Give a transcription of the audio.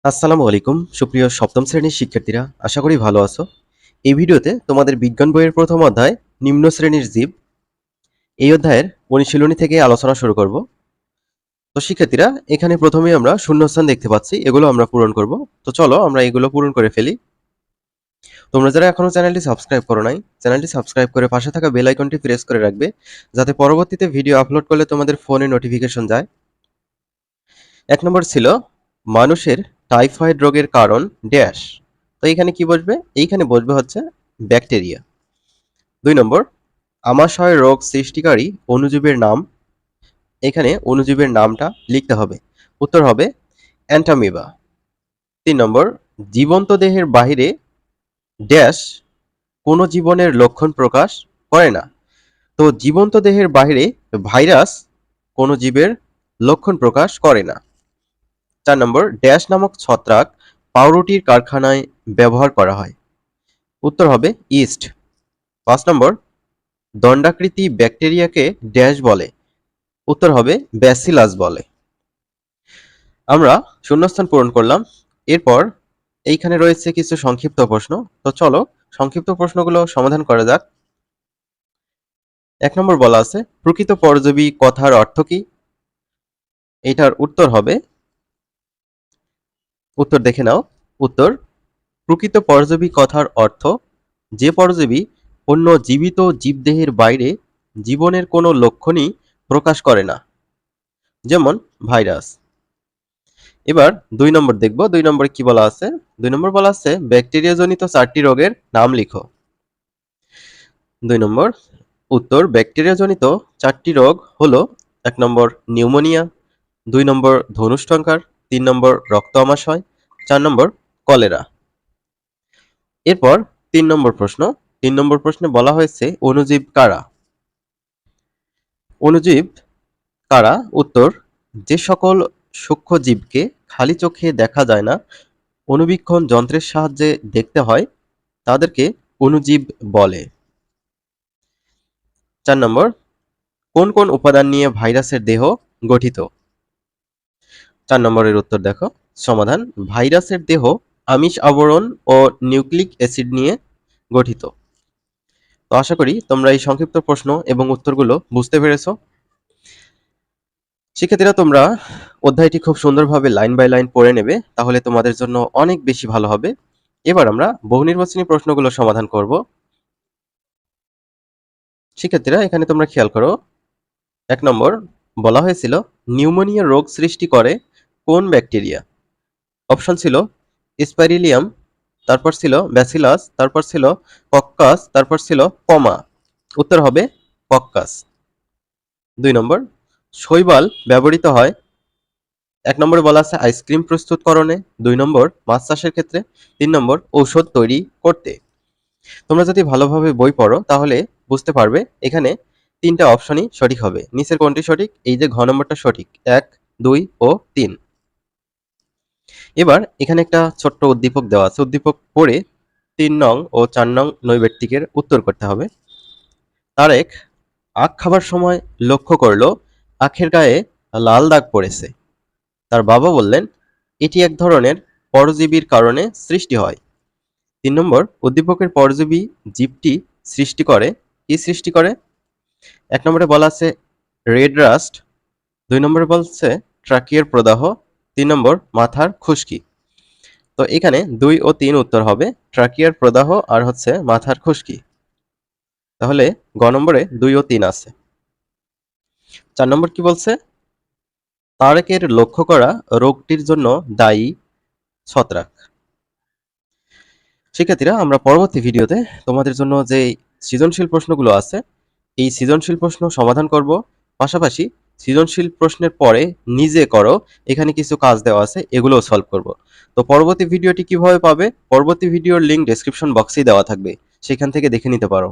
আসসালামু আলাইকুম সুপ্রিয় সপ্তম শ্রেণীর শিক্ষার্থীরা, আশা করি ভালো আছো। এই ভিডিওতে তোমাদের বিজ্ঞান বইয়ের প্রথম অধ্যায় নিম্ন শ্রেণীর জীব এই অধ্যায়ের অনুশীলনী থেকে আলোচনা শুরু করব। তো শিক্ষার্থীরা, এখানে প্রথমেই আমরা শূন্যস্থান দেখতে পাচ্ছি, এগুলো আমরা পূরণ করব। তো চলো আমরা এগুলো পূরণ করে ফেলি। তোমরা যারা এখনো চ্যানেলটি সাবস্ক্রাইব করো নাই, চ্যানেলটি সাবস্ক্রাইব করে পাশে থাকা বেল আইকনটি প্রেস করে রাখবে, যাতে পরবর্তীতে ভিডিও আপলোড করলে তোমাদের ফোনে নোটিফিকেশন যায়। ১ নম্বর ছিল মানুষের টাইফয়েড রোগের কারণ ড্যাশ। তো এইখানে কি বসবে? এইখানে বসবে হচ্ছে ব্যাকটেরিয়া। ২ নম্বর আমাশয় রোগ সৃষ্টিকারী অণুজীবের নাম। এখানে অণুজীবের নামটা লিখতে হবে। উত্তর হবে অ্যান্টামিবা। ৩ নম্বর জীবন্ত দেহের বাহিরে ড্যাশ কোনো জীবনের লক্ষণ প্রকাশ করে না। তো জীবন্ত দেহের বাহিরে ভাইরাস কোনো জীবের লক্ষণ প্রকাশ করে না। ৪ নম্বর ড্যাশ নামক ছত্রাক পাউরুটির কারখানায় ব্যবহার করা হয়। উত্তর হবে ইস্ট। ৫ নম্বর দণ্ডাকৃতি ব্যাকটেরিয়াকে ড্যাশ বলে। উত্তর হবে ব্যাসিলাস বলে। আমরা শূন্যস্থান পূরণ করলাম। এরপর এইখানে রয়েছে কিছু সংক্ষিপ্ত প্রশ্ন। তো চলো সংক্ষিপ্ত প্রশ্নগুলো সমাধান করা যাক। ১ নম্বর বলা আছে প্রকৃত পরজীবী কথার অর্থ কি? এটার উত্তর হবে, উত্তর দেখে নাও। উত্তর প্রকৃত পরজীবী কথার অর্থ যে পরজীবী অন্য জীবিত জীবদেহের বাইরে জীবনের কোনো লক্ষণই প্রকাশ করে না, যেমন ভাইরাস। এবার ২ নম্বর দেখব। ২ নম্বরে কি বলা আছে? ২ নম্বর বলা আছে ব্যাকটেরিয়াজনিত ৪টি রোগের নাম লিখো। ২ নম্বর উত্তর ব্যাকটেরিয়াজনিত ৪টি রোগ হলো ১ নম্বর নিউমোনিয়া, ২ নম্বর ধনুষ্টঙ্কার, ৩ নম্বর রক্ত আমাশয়, ৪ নম্বর কলেরা। এরপর ৩ নম্বর প্রশ্ন। ৩ নম্বর প্রশ্নে বলা হয়েছে অণুজীব কারা? অণুজীব কারা? উত্তর যে সকল সূক্ষ্ম জীবকে খালি চোখে দেখা যায় না, অণুবীক্ষণ যন্ত্রের সাহায্যে দেখতে হয়, তাদেরকে অণুজীব বলে। ৪ নম্বর কোন কোন উপাদান নিয়ে ভাইরাসের দেহ গঠিত? ৪ নম্বরের উত্তর দেখো। সমাধান ভাইরাসের দেহ আমিষ আবরণ ও নিউক্লিক অ্যাসিড নিয়ে গঠিত। তো আশা করি তোমরা এই সংক্ষিপ্ত প্রশ্ন এবং উত্তরগুলো বুঝতে পেরেছো। শিক্ষার্থীরা, তোমরা অধ্যায়টি খুব সুন্দরভাবে লাইন বাই লাইন পড়ে নেবে, তাহলে তোমাদের জন্য অনেক বেশি ভালো হবে। এবার আমরা বহুনির্বাচনী প্রশ্নগুলো সমাধান করব। শিক্ষার্থীরা, এখানে তোমরা খেয়াল করো। ১ নম্বর বলা হয়েছিল নিউমোনিয়া রোগ সৃষ্টি করে কোন ব্যাকটেরিয়া? অপশন ছিল স্পাইরিলিয়াম, তারপর ছিল ব্যাসিলাস, তারপর ছিল কক্কাস, তারপর ছিল পমা। উত্তর হবে কক্কাস। ২ নম্বর শৈবাল ব্যবহৃত হয় ১ নম্বরে বলা আছে আইসক্রিম প্রস্তুতকরণে, ২ নম্বর মাছ চাষের ক্ষেত্রে, ৩ নম্বর ঔষধ তৈরি করতে। তোমরা যদি ভালোভাবে বই পড়ো তাহলে বুঝতে পারবে এখানে ৩টা অপশনই সঠিক হবে। নিচের কোনটি সঠিক? এই যে ঘ নম্বরটা সঠিক, ১, ২ ও ৩। এবার এখানে একটা ছোট্ট উদ্দীপক দেওয়া আছে, উদ্দীপক পড়ে ৩ নং ও ৪ নং নৈর্ব্যক্তিকের উত্তর করতে হবে। তারেক আখ খাবার সময় লক্ষ্য করল আখের গায়ে লাল দাগ পড়েছে। তার বাবা বললেন এটি এক ধরনের পরজীবীর কারণে সৃষ্টি হয়। ৩ নম্বর উদ্দীপকের পরজীবী জীবটি সৃষ্টি করে কি সৃষ্টি করে? ১ নম্বরে বলা আছে রেড রাস্ট, ২ নম্বরে বলছে ট্রাকিয়ার প্রদাহ, ৩ নম্বর মাথার খুশকি। তো এখানে ২ ও ৩ উত্তর হবে ট্রাকিয়ার প্রদাহ আর হচ্ছে মাথার খুশকি। তাহলে গ নম্বরে ২ ও ৩ আছে। ৪ নম্বর কি বলছে? তারেকের লক্ষ্য করা রোগটির জন্য দায়ী ছত্রাক। শিক্ষার্থীরা, আমরা পরবর্তী ভিডিওতে তোমাদের জন্য যে সৃজনশীল প্রশ্নগুলো আছে এই সৃজনশীল প্রশ্ন সমাধান করব। পাশাপাশি সৃজনশীল প্রশ্নের পরে নিজে করো, এখানে কিছু কাজ দেওয়া আছে, এগুলোও সলভ করব। তো পরবর্তী ভিডিওটি কিভাবে পাবে? পরবর্তী ভিডিওর লিঙ্ক ডেসক্রিপশন বক্সেই দেওয়া থাকবে, সেখান থেকে দেখে নিতে পারো।